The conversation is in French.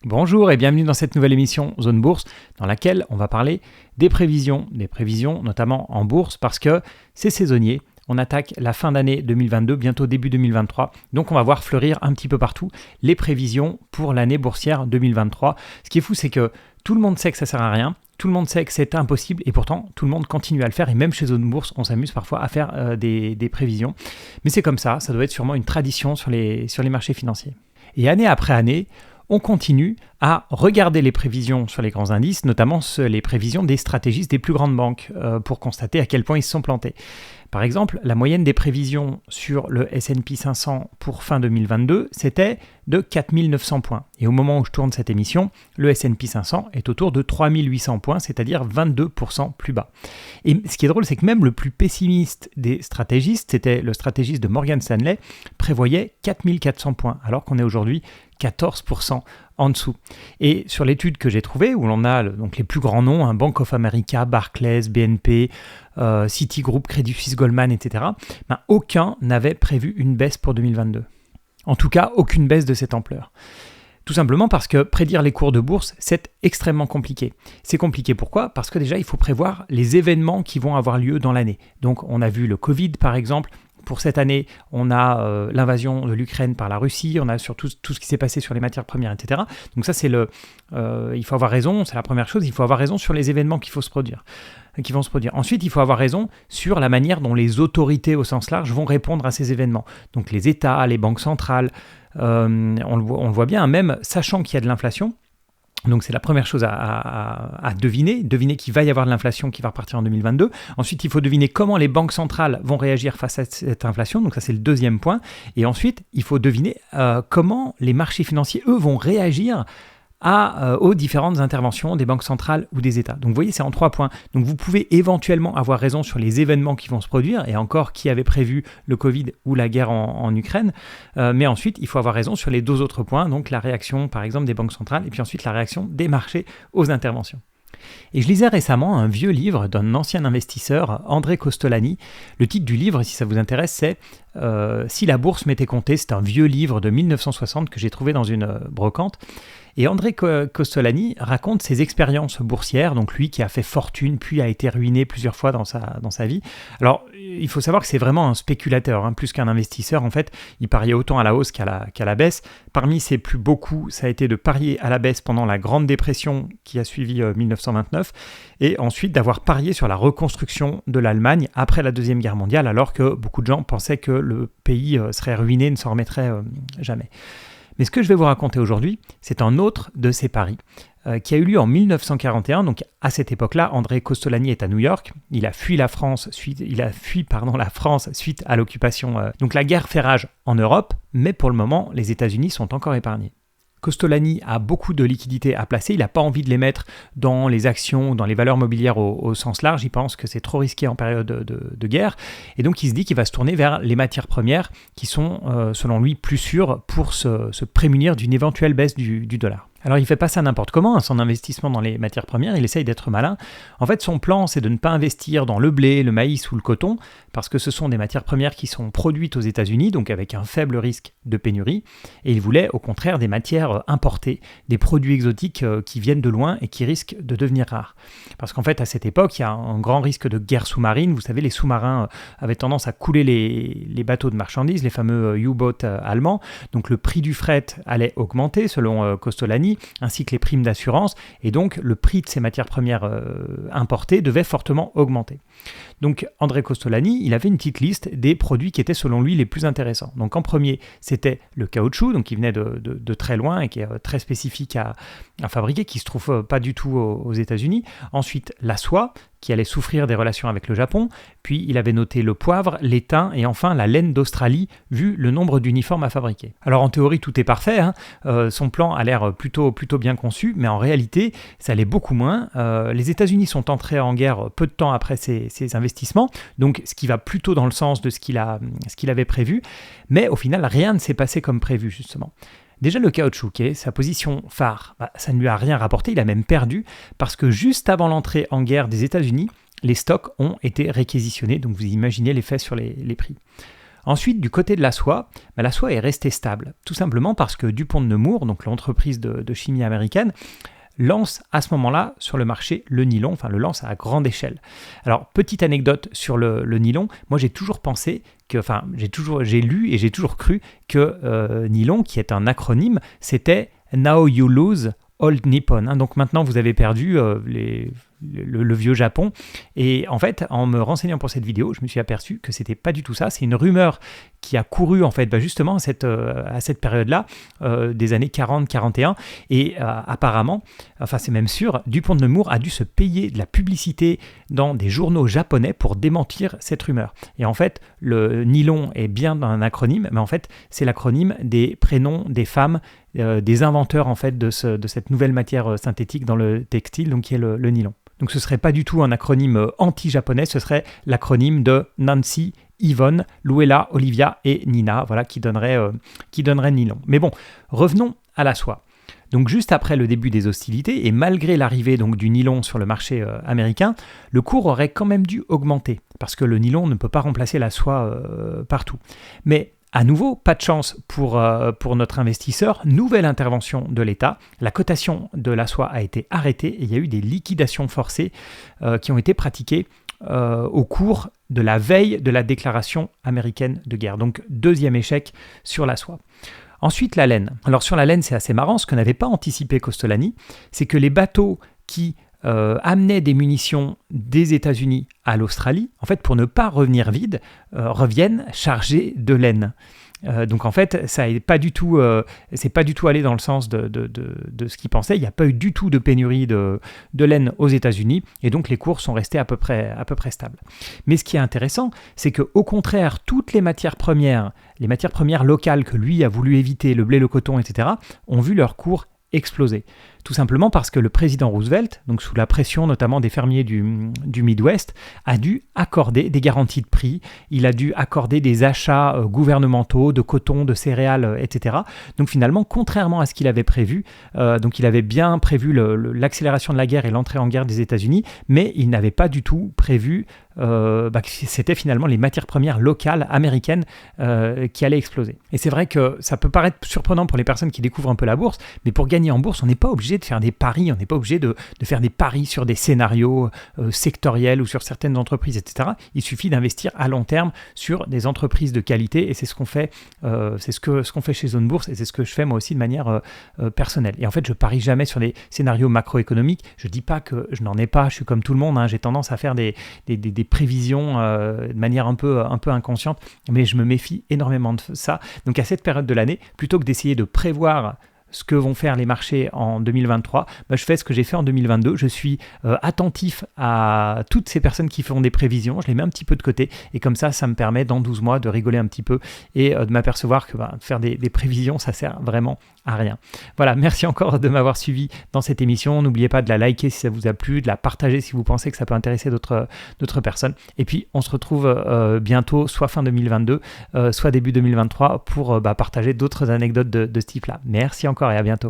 Bonjour et bienvenue dans cette nouvelle émission Zone Bourse dans laquelle on va parler des prévisions notamment en bourse parce que c'est saisonnier. On attaque la fin d'année 2022, bientôt début 2023. Donc on va voir fleurir un petit peu partout les prévisions pour l'année boursière 2023. Ce qui est fou, c'est que tout le monde sait que ça sert à rien. Tout le monde sait que c'est impossible et pourtant tout le monde continue à le faire et même chez Zone Bourse, on s'amuse parfois à faire des prévisions. Mais c'est comme ça doit être sûrement une tradition sur les marchés financiers. Et année après année, on continue à regarder les prévisions sur les grands indices, notamment les prévisions des stratégistes des plus grandes banques pour constater à quel point ils se sont plantés. Par exemple, la moyenne des prévisions sur le S&P 500 pour fin 2022, c'était de 4900 points. Et au moment où je tourne cette émission, le S&P 500 est autour de 3800 points, c'est-à-dire 22% plus bas. Et ce qui est drôle, c'est que même le plus pessimiste des stratégistes, c'était le stratégiste de Morgan Stanley, prévoyait 4400 points, alors qu'on est aujourd'hui 14% en dessous. Et sur l'étude que j'ai trouvée, où l'on a donc les plus grands noms, Bank of America, Barclays, BNP, Citigroup, Credit Suisse, Goldman, etc., aucun n'avait prévu une baisse pour 2022. En tout cas, aucune baisse de cette ampleur. Tout simplement parce que prédire les cours de bourse, c'est extrêmement compliqué. C'est compliqué pourquoi ? Parce que déjà, il faut prévoir les événements qui vont avoir lieu dans l'année. Donc, on a vu le Covid, par exemple. Pour cette année, on a l'invasion de l'Ukraine par la Russie, on a surtout tout ce qui s'est passé sur les matières premières, etc. Donc ça, il faut avoir raison, c'est la première chose, il faut avoir raison sur les événements qui vont se produire. Ensuite, il faut avoir raison sur la manière dont les autorités au sens large vont répondre à ces événements. Donc les États, les banques centrales, on le voit bien, même sachant qu'il y a de l'inflation. Donc c'est la première chose à deviner qu'il va y avoir de l'inflation qui va repartir en 2022. Ensuite, il faut deviner comment les banques centrales vont réagir face à cette inflation. Donc ça, c'est le deuxième point. Et ensuite, il faut deviner comment les marchés financiers, eux, vont réagir aux différentes interventions des banques centrales ou des États. Donc vous voyez, c'est en 3 points. Donc vous pouvez éventuellement avoir raison sur les événements qui vont se produire, et encore qui avait prévu le Covid ou la guerre en Ukraine, mais ensuite il faut avoir raison sur les 2 autres points, donc la réaction par exemple des banques centrales, et puis ensuite la réaction des marchés aux interventions. Et je lisais récemment un vieux livre d'un ancien investisseur, André Costolani. Le titre du livre, si ça vous intéresse, c'est « Si la bourse m'était comptée ». C'est un vieux livre de 1960 que j'ai trouvé dans une brocante. Et André Costolani raconte ses expériences boursières, donc lui qui a fait fortune, puis a été ruiné plusieurs fois dans sa vie. Alors, il faut savoir que c'est vraiment un spéculateur, plus qu'un investisseur. En fait, il pariait autant à la hausse qu'à la baisse. Parmi ses plus beaux coups, ça a été de parier à la baisse pendant la Grande Dépression qui a suivi 1929, et ensuite d'avoir parié sur la reconstruction de l'Allemagne après la Deuxième Guerre mondiale, alors que beaucoup de gens pensaient que le pays serait ruiné, ne s'en remettrait jamais. Mais ce que je vais vous raconter aujourd'hui, c'est un autre de ces paris qui a eu lieu en 1941. Donc à cette époque-là, André Costolani est à New York. Il a fui la France suite à l'occupation. Donc la guerre fait rage en Europe, mais pour le moment, les États-Unis sont encore épargnés. Costolani a beaucoup de liquidités à placer, il n'a pas envie de les mettre dans les actions, dans les valeurs mobilières au sens large, il pense que c'est trop risqué en période de guerre, et donc il se dit qu'il va se tourner vers les matières premières qui sont, selon lui, plus sûres pour se prémunir d'une éventuelle baisse du dollar. Alors il ne fait pas ça n'importe comment, son investissement dans les matières premières, il essaye d'être malin. En fait, son plan, c'est de ne pas investir dans le blé, le maïs ou le coton, parce que ce sont des matières premières qui sont produites aux États-Unis, donc avec un faible risque de pénurie. Et il voulait au contraire des matières importées, des produits exotiques qui viennent de loin et qui risquent de devenir rares. Parce qu'en fait, à cette époque, il y a un grand risque de guerre sous-marine. Vous savez, les sous-marins avaient tendance à couler les bateaux de marchandises, les fameux U-boats allemands. Donc le prix du fret allait augmenter, selon Costolani, ainsi que les primes d'assurance, et donc le prix de ces matières premières importées devait fortement augmenter. Donc André Costolani, il avait une petite liste des produits qui étaient selon lui les plus intéressants. Donc en premier, c'était le caoutchouc, donc qui venait de très loin et qui est très spécifique à fabriquer, qui ne se trouve pas du tout aux États-Unis. Ensuite, la soie, qui allait souffrir des relations avec le Japon. Puis il avait noté le poivre, l'étain et enfin la laine d'Australie, vu le nombre d'uniformes à fabriquer. Alors en théorie, tout est parfait, son plan a l'air plutôt bien conçu, mais en réalité, ça l'est beaucoup moins. Les États-Unis sont entrés en guerre peu de temps après ces investissements, donc ce qui va plutôt dans le sens de ce qu'il avait prévu, mais au final, rien ne s'est passé comme prévu, justement. Déjà, le caoutchouc, sa position phare, ça ne lui a rien rapporté, il a même perdu, parce que juste avant l'entrée en guerre des États-Unis, les stocks ont été réquisitionnés, donc vous imaginez l'effet sur les prix. Ensuite, du côté de la soie, la soie est restée stable, tout simplement parce que DuPont de Nemours, donc l'entreprise de chimie américaine, lance à ce moment-là sur le marché le nylon, enfin le lance à grande échelle. Alors, petite anecdote sur le nylon, moi j'ai toujours pensé que, j'ai lu et j'ai toujours cru que nylon, qui est un acronyme, c'était Now You Lose Old Nippon. Donc maintenant vous avez perdu le vieux Japon. Et en fait, en me renseignant pour cette vidéo, je me suis aperçu que c'était pas du tout ça. C'est une rumeur qui a couru en fait justement à cette période-là, des années 40-41. Et apparemment, c'est même sûr, DuPont de Nemours a dû se payer de la publicité dans des journaux japonais pour démentir cette rumeur. Et en fait, le nylon est bien un acronyme, mais en fait, c'est l'acronyme des prénoms des femmes, des inventeurs en fait de cette nouvelle matière synthétique dans le textile, donc qui est le nylon. Donc ce ne serait pas du tout un acronyme anti-japonais, ce serait l'acronyme de Nancy, Yvonne, Luella, Olivia et Nina, voilà, qui donnerait nylon. Mais bon, revenons à la soie. Donc juste après le début des hostilités, et malgré l'arrivée donc du nylon sur le marché américain, le cours aurait quand même dû augmenter, parce que le nylon ne peut pas remplacer la soie partout. Mais à nouveau, pas de chance pour notre investisseur, nouvelle intervention de l'État, la cotation de la soie a été arrêtée et il y a eu des liquidations forcées qui ont été pratiquées au cours de la veille de la déclaration américaine de guerre. Donc deuxième échec sur la soie. Ensuite, la laine. Alors sur la laine, c'est assez marrant, ce que n'avait pas anticipé Kostolany, c'est que les bateaux qui amenaient des munitions des États-Unis à l'Australie, en fait, pour ne pas revenir vides, reviennent chargés de laine. Donc en fait, ça n'est pas du tout, c'est pas du tout allé dans le sens de ce qu'ils pensaient. Il n'y a pas eu du tout de pénurie de laine aux États-Unis, et donc les cours sont restés à peu près stables. Mais ce qui est intéressant, c'est qu'au contraire, toutes les matières premières locales que lui a voulu éviter, le blé, le coton, etc., ont vu leur cours exploser. Tout simplement parce que le président Roosevelt, donc sous la pression notamment des fermiers du Midwest, a dû accorder des garanties de prix, il a dû accorder des achats gouvernementaux de coton, de céréales, etc. Donc finalement, contrairement à ce qu'il avait prévu, donc il avait bien prévu l'accélération de la guerre et l'entrée en guerre des États-Unis, mais il n'avait pas du tout prévu que c'était finalement les matières premières locales américaines qui allaient exploser. Et c'est vrai que ça peut paraître surprenant pour les personnes qui découvrent un peu la bourse, mais pour gagner en bourse, on n'est pas obligé de faire des paris, on n'est pas obligé de faire des paris sur des scénarios sectoriels ou sur certaines entreprises, etc. Il suffit d'investir à long terme sur des entreprises de qualité, et c'est ce qu'on fait, ce qu'on fait chez Zone Bourse, et c'est ce que je fais moi aussi de manière personnelle. Et en fait, je parie jamais sur des scénarios macroéconomiques. Je dis pas que je n'en ai pas, je suis comme tout le monde, hein, j'ai tendance à faire des prévisions de manière un peu inconsciente, mais je me méfie énormément de ça. Donc à cette période de l'année, plutôt que d'essayer de prévoir ce que vont faire les marchés en 2023, je fais ce que j'ai fait en 2022. Je suis attentif à toutes ces personnes qui font des prévisions, je les mets un petit peu de côté, et comme ça me permet dans 12 mois de rigoler un petit peu et de m'apercevoir que faire des prévisions, ça sert vraiment à rien. Voilà, merci encore de m'avoir suivi dans cette émission. N'oubliez pas de la liker si ça vous a plu, de la partager si vous pensez que ça peut intéresser d'autres personnes. Et puis, on se retrouve bientôt, soit fin 2022, soit début 2023, pour partager d'autres anecdotes de ce type-là. Merci encore et à bientôt.